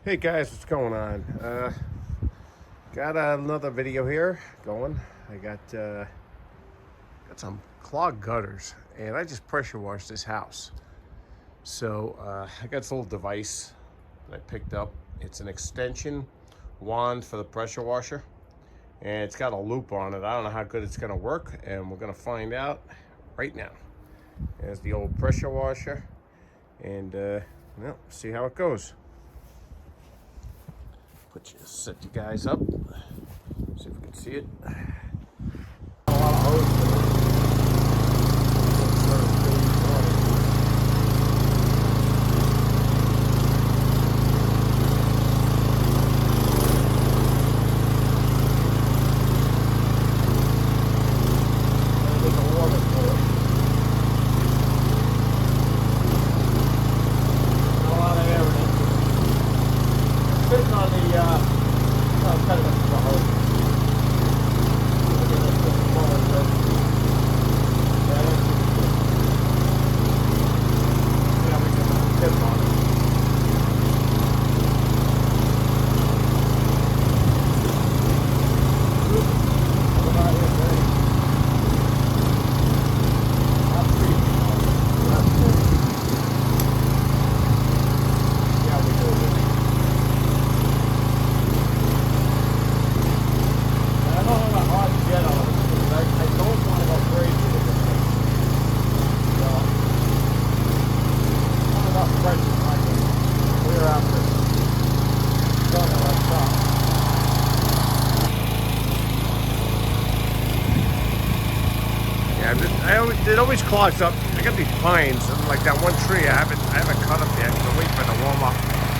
Hey guys, what's going on? Got another video here going. I got some clogged gutters, and I just pressure washed this house. So I got this little device that I picked up. It's an extension wand for the pressure washer, and it's got a loop on it. I don't know how good it's gonna work, and we're gonna find out right now. There's the old pressure washer, and well, see how it goes. Set you guys up. See if we can see it. A lot of hose. It always clogs up. I got these pines, and like that one tree, I haven't cut up yet. I'm waiting for it to warm up.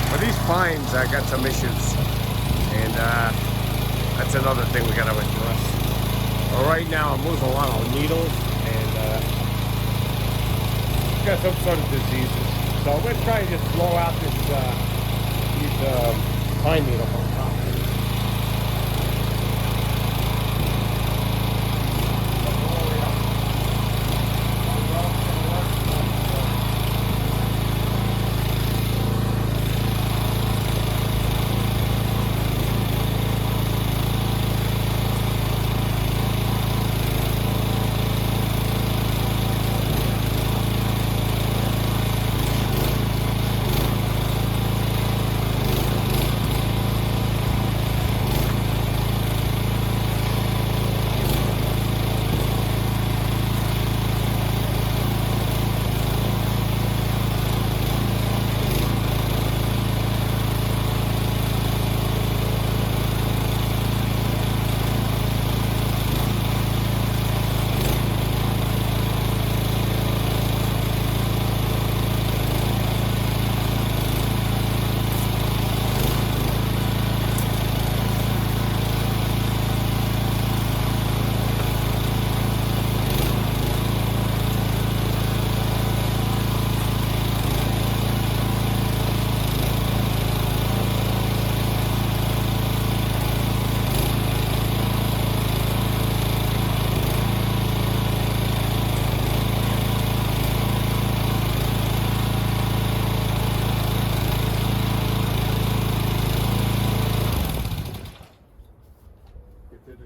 But these pines, I got some issues, and that's another thing we gotta address. Well, right now, I'm losing a lot of needles, and got some sort of diseases. So I'm gonna try and just blow out these pine needles on top.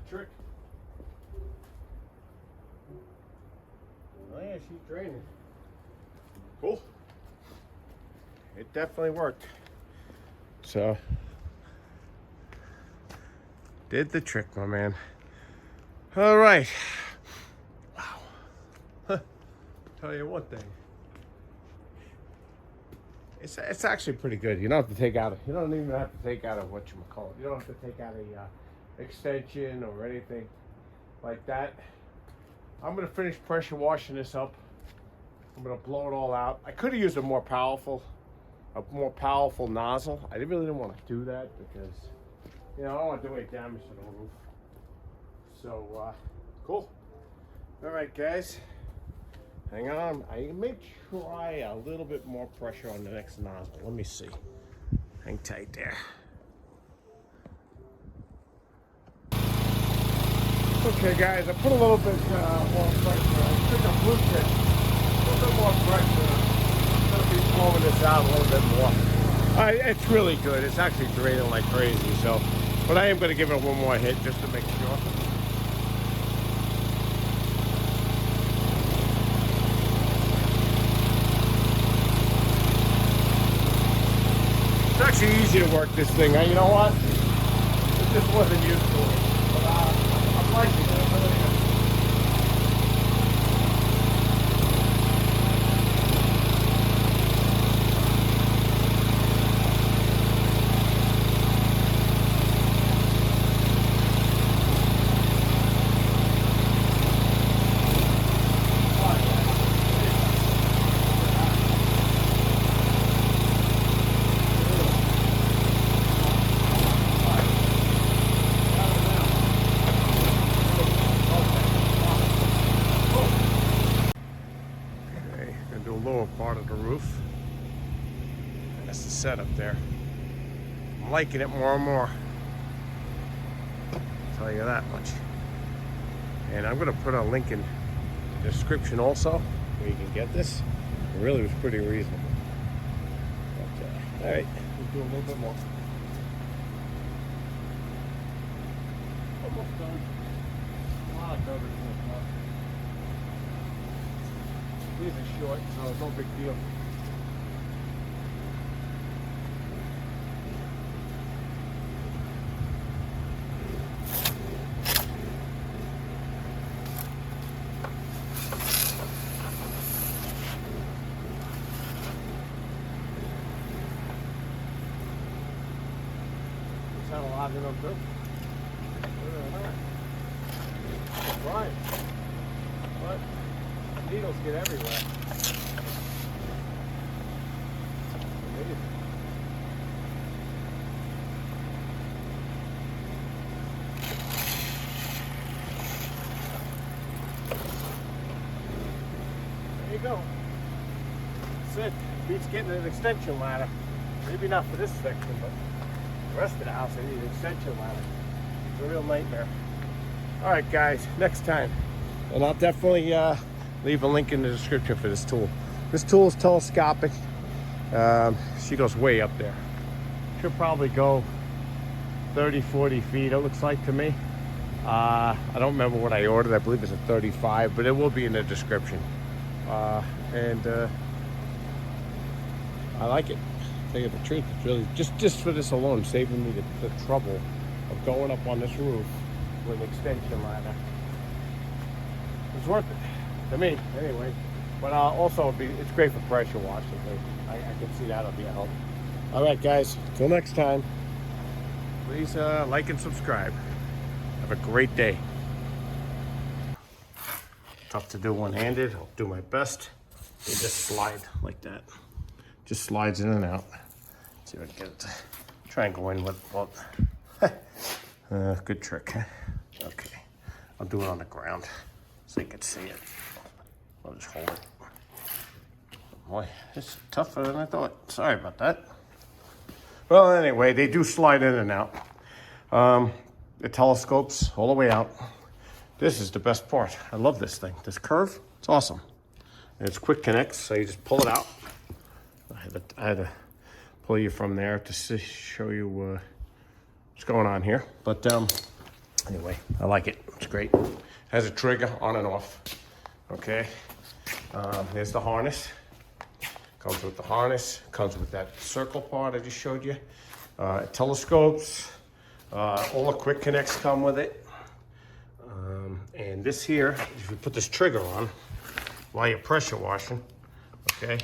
Trick. Oh yeah, she's draining. Cool. It definitely worked. So, did the trick, my man. All right. Wow. Huh. Tell you one thing. It's actually pretty good. You don't have to take out. You don't even have to take out a whatchamacallit. You don't have to take out a extension or anything like that. I'm gonna finish pressure washing this up. I'm gonna blow it all out. I could have used a more powerful nozzle. I really didn't want to do that because, you know, I don't want to do any damage to the roof. So cool. All right, guys, hang on. I may try a little bit more pressure on the next nozzle. Let me see. Hang tight there. Okay guys, I put a little bit more pressure. I took a blue tip, a little bit more pressure. I'm going to be blowing this out a little bit more. It's really good. It's actually draining like crazy. So, but I am going to give it one more hit just to make sure. It's actually easy to work this thing. You know what? It just wasn't used to it. But I'm liking it. I'm really good. Lower part of the roof. That's the setup there. I'm liking it more and more. I'll tell you that much. And I'm going to put a link in the description also where you can get this. It really was pretty reasonable. But, all right, we'll do a little bit more. Almost done. A lot of coverage in the front. These are short, so it's no big deal. Just had a lot in them too. Right. But needles get everywhere. There you go. That's it. Beats getting an extension ladder. Maybe not for this section, but the rest of the house I need an extension ladder. It's a real nightmare. All right, guys, next time. And I'll definitely leave a link in the description for this tool. This tool is telescopic. She goes way up there. She'll probably go 30, 40 feet, it looks like to me. I don't remember what I ordered. I believe it's a 35, but it will be in the description. I like it. To tell you the truth, it's really, just for this alone, saving me the trouble of going up on this roof with an extension ladder. It's worth it. To me, anyway. But also, it's great for pressure washing. I can see that'll be a help. All right, guys. Till next time. Please like and subscribe. Have a great day. Tough to do one-handed. I'll do my best. They just slide like that. Just slides in and out. Let's see if I can get it to try and go in with. Well, good trick. Okay. I'll do it on the ground so you can see it. I'll just hold it. Boy, it's tougher than I thought. Sorry about that. Well, anyway, they do slide in and out. The telescopes all the way out. This is the best part. I love this thing. This curve, it's awesome. And it's quick connects, so you just pull it out. I had to pull you from there to show you what's going on here. But anyway, I like it. It's great. Has a trigger on and off. Okay. There's the harness. Comes with the harness. Comes with that circle part I just showed you. Telescopes. All the quick connects come with it. And this here, if you put this trigger on while you're pressure washing, okay,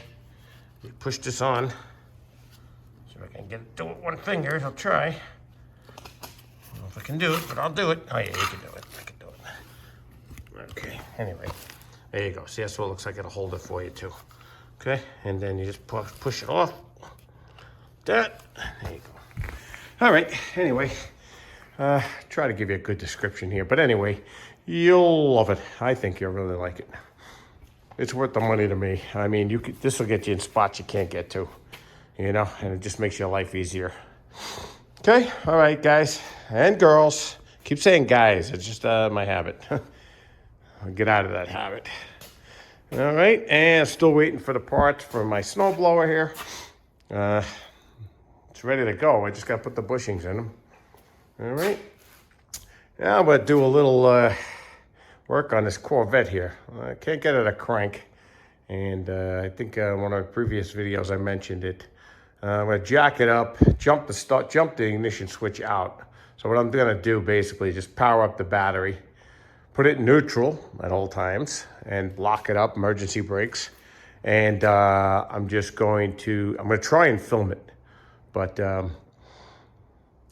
you push this on. See if I can get it to it with one finger. I'll try. I don't know if I can do it, but I'll do it. Oh yeah, you can do it. I can do it. Okay, anyway, there you go. See, that's what it looks like. It'll hold it for you too. Okay, and then you just push it off. That, there you go. All right, anyway, try to give you a good description here. But anyway, you'll love it. I think you'll really like it. It's worth the money to me. I mean, this will get you in spots you can't get to, you know, and it just makes your life easier. Okay, all right, guys and girls. Keep saying guys. It's just my habit. I'll get out of that habit. All right, and still waiting for the parts for my snowblower here. it's ready to go. I just got to put the bushings in them. All right. Now I'm going to do a little work on this Corvette here. I can't get it to crank. And I think one of the previous videos I mentioned it. I'm going to jack it up, jump the ignition switch out. So what I'm going to do basically is just power up the battery, put it in neutral at all times, and lock it up, emergency brakes. And I'm going to try and film it, but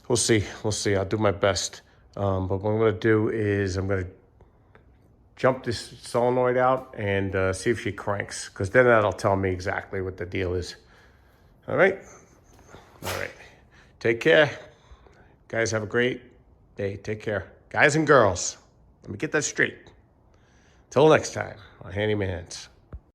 we'll see. I'll do my best. But what I'm going to do is I'm going to jump this solenoid out and see if she cranks, because then that'll tell me exactly what the deal is. All right. Take care. Guys, have a great day. Take care. Guys and girls, let me get that straight. Till next time on Handyman Hands.